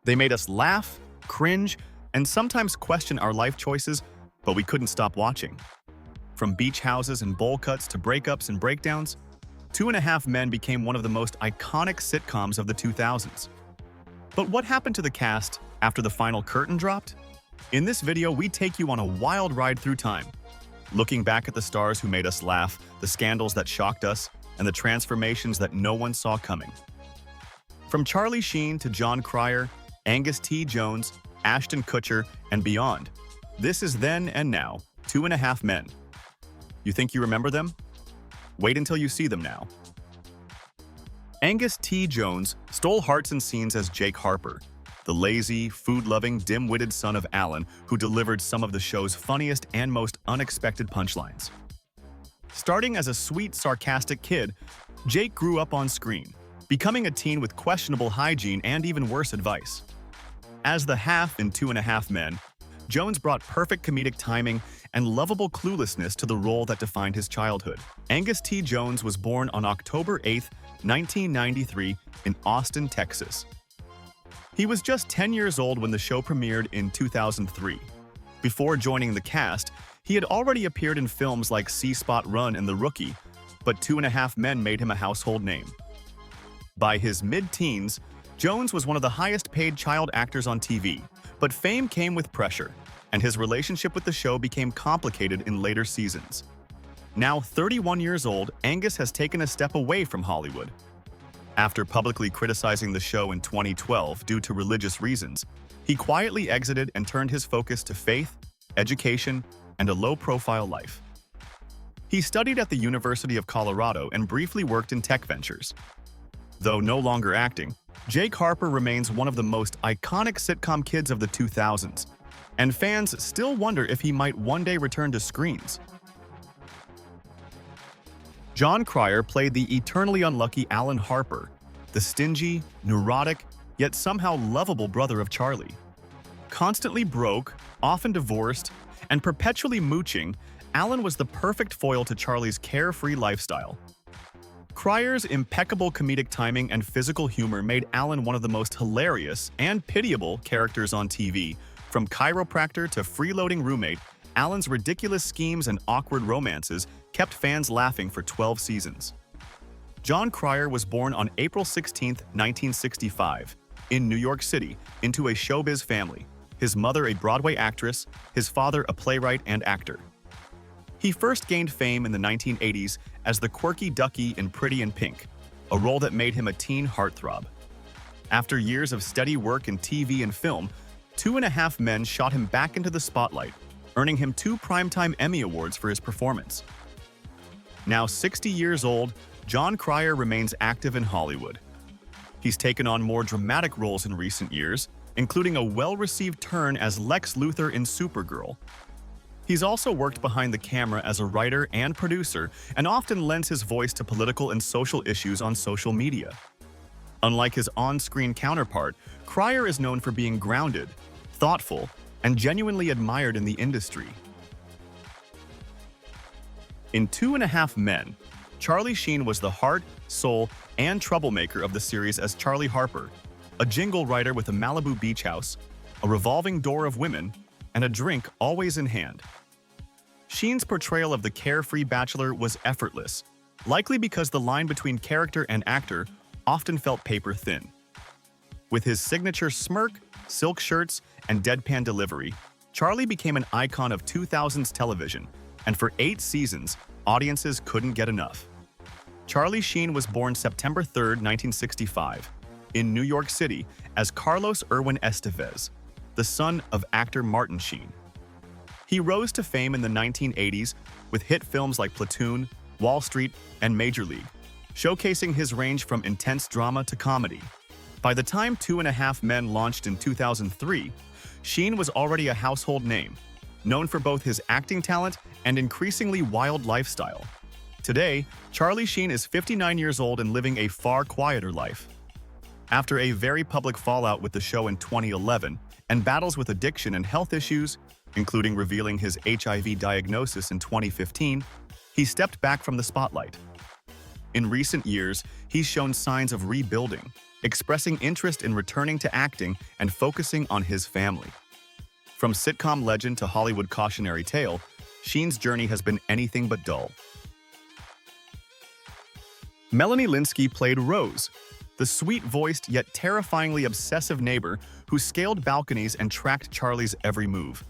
They made us laugh, cringe, and sometimes question our life choices, but we couldn't stop watching. From beach houses and bowl cuts to breakups and breakdowns, Two and a Half Men became one of the most iconic sitcoms of the 2000s. But what happened to the cast after the final curtain dropped? In this video, we take you on a wild ride through time, looking back at the stars who made us laugh, the scandals that shocked us, and the transformations that no one saw coming. From Charlie Sheen to Jon Cryer, Angus T. Jones, Ashton Kutcher, and beyond, this is then and now, Two and a Half Men. You think you remember them? Wait until you see them now. Angus T. Jones stole hearts and scenes as Jake Harper, the lazy, food-loving, dim-witted son of Alan who delivered some of the show's funniest and most unexpected punchlines. Starting as a sweet, sarcastic kid, Jake grew up on screen, becoming a teen with questionable hygiene and even worse advice. As the half in Two and a Half Men, Jones brought perfect comedic timing and lovable cluelessness to the role that defined his childhood. Angus T. Jones was born on October 8, 1993, in Austin, Texas. He was just 10 years old when the show premiered in 2003. Before joining the cast, he had already appeared in films like See Spot Run and The Rookie, but Two and a Half Men made him a household name. By his mid-teens, Jones was one of the highest-paid child actors on TV, but fame came with pressure, and his relationship with the show became complicated in later seasons. Now 31 years old, Angus has taken a step away from Hollywood. After publicly criticizing the show in 2012 due to religious reasons, he quietly exited and turned his focus to faith, education, and a low-profile life. He studied at the University of Colorado and briefly worked in tech ventures. Though no longer acting, Jake Harper remains one of the most iconic sitcom kids of the 2000s, and fans still wonder if he might one day return to screens. Jon Cryer played the eternally unlucky Alan Harper, the stingy, neurotic, yet somehow lovable brother of Charlie. Constantly broke, often divorced, and perpetually mooching, Alan was the perfect foil to Charlie's carefree lifestyle. Cryer's impeccable comedic timing and physical humor made Alan one of the most hilarious and pitiable characters on TV. From chiropractor to freeloading roommate, Alan's ridiculous schemes and awkward romances kept fans laughing for 12 seasons. Jon Cryer was born on April 16, 1965, in New York City, into a showbiz family, his mother a Broadway actress, his father a playwright and actor. He first gained fame in the 1980s as the quirky Ducky in Pretty in Pink, a role that made him a teen heartthrob. After years of steady work in TV and film, Two and a Half Men shot him back into the spotlight, earning him 2 Primetime Emmy Awards for his performance. Now 60 years old, Jon Cryer remains active in Hollywood. He's taken on more dramatic roles in recent years, including a well-received turn as Lex Luthor in Supergirl. He's also worked behind the camera as a writer and producer, and often lends his voice to political and social issues on social media. Unlike his on-screen counterpart, Cryer is known for being grounded, thoughtful, and genuinely admired in the industry. In Two and a Half Men, Charlie Sheen was the heart, soul, and troublemaker of the series as Charlie Harper, a jingle writer with a Malibu beach house, a revolving door of women, and a drink always in hand. Sheen's portrayal of the carefree bachelor was effortless, likely because the line between character and actor often felt paper thin. With his signature smirk, silk shirts, and deadpan delivery, Charlie became an icon of 2000s television, and for 8 seasons, audiences couldn't get enough. Charlie Sheen was born September 3, 1965, in New York City as Carlos Erwin Estevez, the son of actor Martin Sheen. He rose to fame in the 1980s with hit films like Platoon, Wall Street, and Major League, showcasing his range from intense drama to comedy. By the time Two and a Half Men launched in 2003, Sheen was already a household name, known for both his acting talent and increasingly wild lifestyle. Today, Charlie Sheen is 59 years old and living a far quieter life. After a very public fallout with the show in 2011 and battles with addiction and health issues, including revealing his HIV diagnosis in 2015, he stepped back from the spotlight. In recent years, he's shown signs of rebuilding, expressing interest in returning to acting and focusing on his family. From sitcom legend to Hollywood cautionary tale, Sheen's journey has been anything but dull. Melanie Lynskey played Rose, the sweet-voiced yet terrifyingly obsessive neighbor who scaled balconies and tracked Charlie's every move.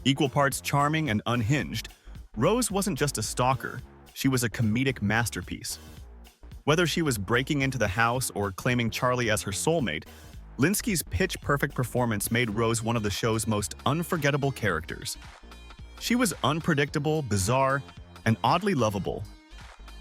Equal parts charming and unhinged, Rose wasn't just a stalker, she was a comedic masterpiece. Whether she was breaking into the house or claiming Charlie as her soulmate, Lynskey's pitch-perfect performance made Rose one of the show's most unforgettable characters. She was unpredictable, bizarre, and oddly lovable.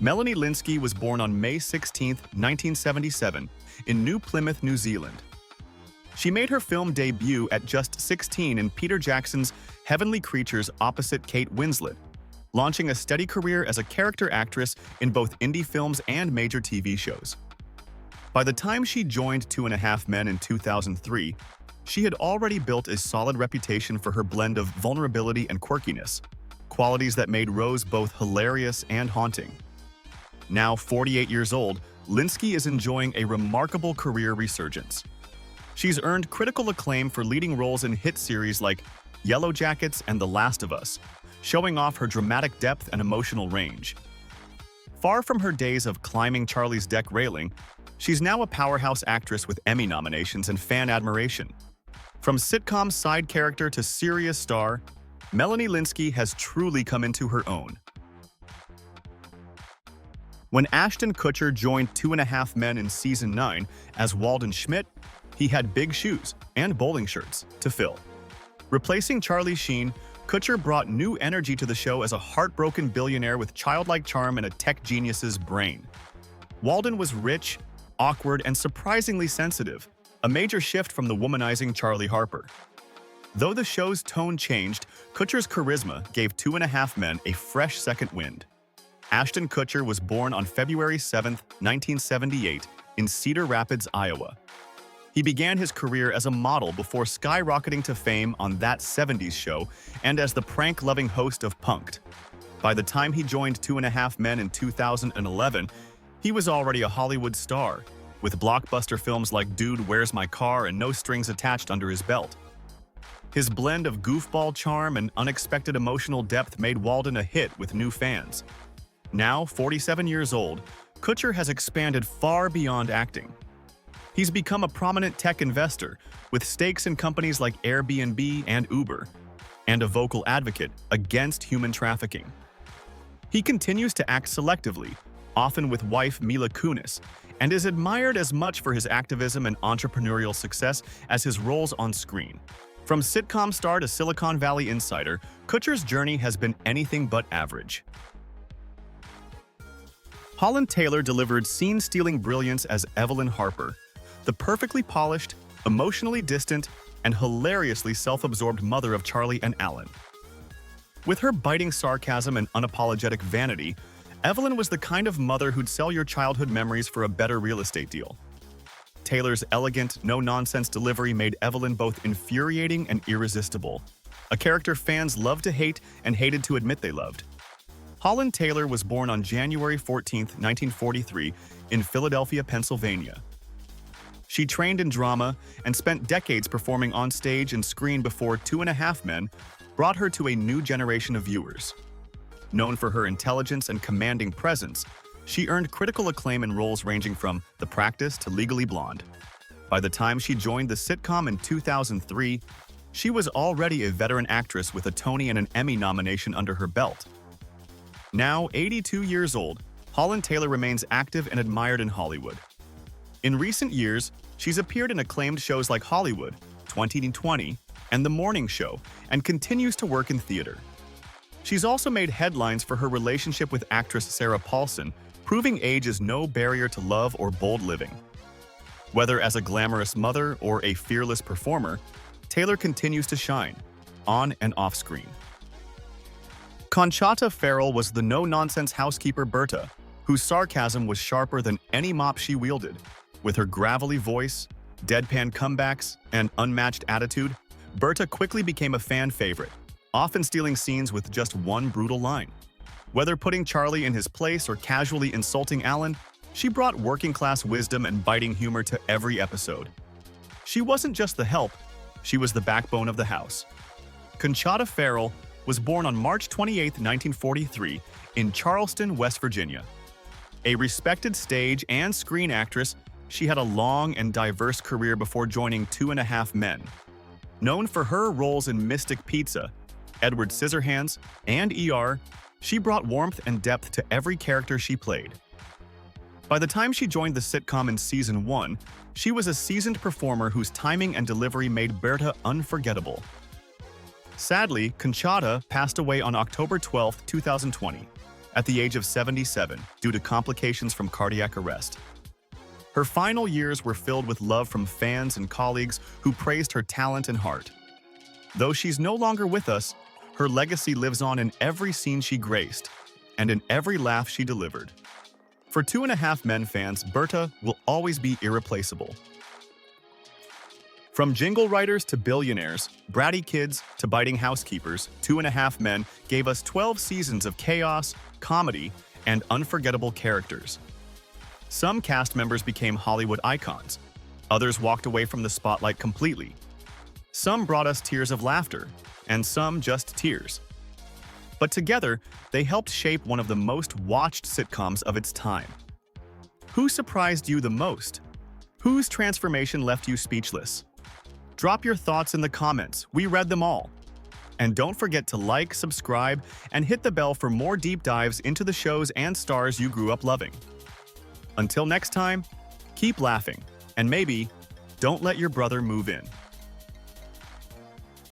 Melanie Lynskey was born on May 16, 1977, in New Plymouth, New Zealand. She made her film debut at just 16 in Peter Jackson's Heavenly Creatures opposite Kate Winslet, launching a steady career as a character actress in both indie films and major TV shows. By the time she joined TwoAndAHalfMen in 2003, she had already built a solid reputation for her blend of vulnerability and quirkiness, qualities that made Rose both hilarious and haunting. Now 48 years old, Lynskey is enjoying a remarkable career resurgence. She's earned critical acclaim for leading roles in hit series like Yellow Jackets and The Last of Us, showing off her dramatic depth and emotional range. Far from her days of climbing Charlie's deck railing, she's now a powerhouse actress with Emmy nominations and fan admiration. From sitcom side character to serious star, Melanie Lynskey has truly come into her own. When Ashton Kutcher joined 2.5 Men in Season 9 as Walden Schmidt, he had big shoes and bowling shirts to fill. Replacing Charlie Sheen, Kutcher brought new energy to the show as a heartbroken billionaire with childlike charm and a tech genius's brain. Walden was rich, awkward, and surprisingly sensitive, a major shift from the womanizing Charlie Harper. Though the show's tone changed, Kutcher's charisma gave 2.5 Men a fresh second wind. Ashton Kutcher was born on February 7, 1978, in Cedar Rapids, Iowa. He began his career as a model before skyrocketing to fame on That 70s Show and as the prank-loving host of Punk'd. By the time he joined 2.5 Men in 2011, he was already a Hollywood star, with blockbuster films like Dude, Where's My Car and No Strings Attached under his belt. His blend of goofball charm and unexpected emotional depth made Walden a hit with new fans. Now, 47 years old, Kutcher has expanded far beyond acting. He's become a prominent tech investor, with stakes in companies like Airbnb and Uber, and a vocal advocate against human trafficking. He continues to act selectively, often with wife Mila Kunis, and is admired as much for his activism and entrepreneurial success as his roles on screen. From sitcom star to Silicon Valley insider, Kutcher's journey has been anything but average. Holland Taylor delivered scene-stealing brilliance as Evelyn Harper, the perfectly polished, emotionally distant, and hilariously self-absorbed mother of Charlie and Alan. With her biting sarcasm and unapologetic vanity, Evelyn was the kind of mother who'd sell your childhood memories for a better real estate deal. Taylor's elegant, no-nonsense delivery made Evelyn both infuriating and irresistible, a character fans loved to hate and hated to admit they loved. Holland Taylor was born on January 14, 1943, in Philadelphia, Pennsylvania. She trained in drama and spent decades performing on stage and screen before 2.5 Men brought her to a new generation of viewers. Known for her intelligence and commanding presence, she earned critical acclaim in roles ranging from The Practice to Legally Blonde. By the time she joined the sitcom in 2003, she was already a veteran actress with a Tony and an Emmy nomination under her belt. Now 82 years old, Holland Taylor remains active and admired in Hollywood. In recent years, she's appeared in acclaimed shows like Hollywood, 2020, and The Morning Show, and continues to work in theater. She's also made headlines for her relationship with actress Sarah Paulson, proving age is no barrier to love or bold living. Whether as a glamorous mother or a fearless performer, Taylor continues to shine, on and off screen. Conchata Ferrell was the no-nonsense housekeeper Berta, whose sarcasm was sharper than any mop she wielded. With her gravelly voice, deadpan comebacks, and unmatched attitude, Berta quickly became a fan favorite, often stealing scenes with just one brutal line. Whether putting Charlie in his place or casually insulting Alan, She brought working-class wisdom and biting humor to every episode. She wasn't just the help, she was the backbone of the house. Conchata Ferrell was born on March 28, 1943, in Charleston, West Virginia. A respected stage and screen actress, she had a long and diverse career before joining 2andAHalfMen. Known for her roles in Mystic Pizza, Edward Scissorhands, and ER, she brought warmth and depth to every character she played. By the time she joined the sitcom in Season 1, she was a seasoned performer whose timing and delivery made Berta unforgettable. Sadly, Conchata passed away on October 12, 2020, at the age of 77 due to complications from cardiac arrest. Her final years were filled with love from fans and colleagues who praised her talent and heart. Though she's no longer with us, her legacy lives on in every scene she graced and in every laugh she delivered. For 2andAHalfMen fans, Berta will always be irreplaceable. From jingle writers to billionaires, bratty kids to biting housekeepers, 2andAHalfMen gave us 12 seasons of chaos, comedy, and unforgettable characters. Some cast members became Hollywood icons. Others walked away from the spotlight completely. Some brought us tears of laughter, and some just tears. But together, they helped shape one of the most watched sitcoms of its time. Who surprised you the most? Whose transformation left you speechless? Drop your thoughts in the comments. We read them all. And don't forget to like, subscribe, and hit the bell for more deep dives into the shows and stars you grew up loving. Until next time, keep laughing, and maybe don't let your brother move in.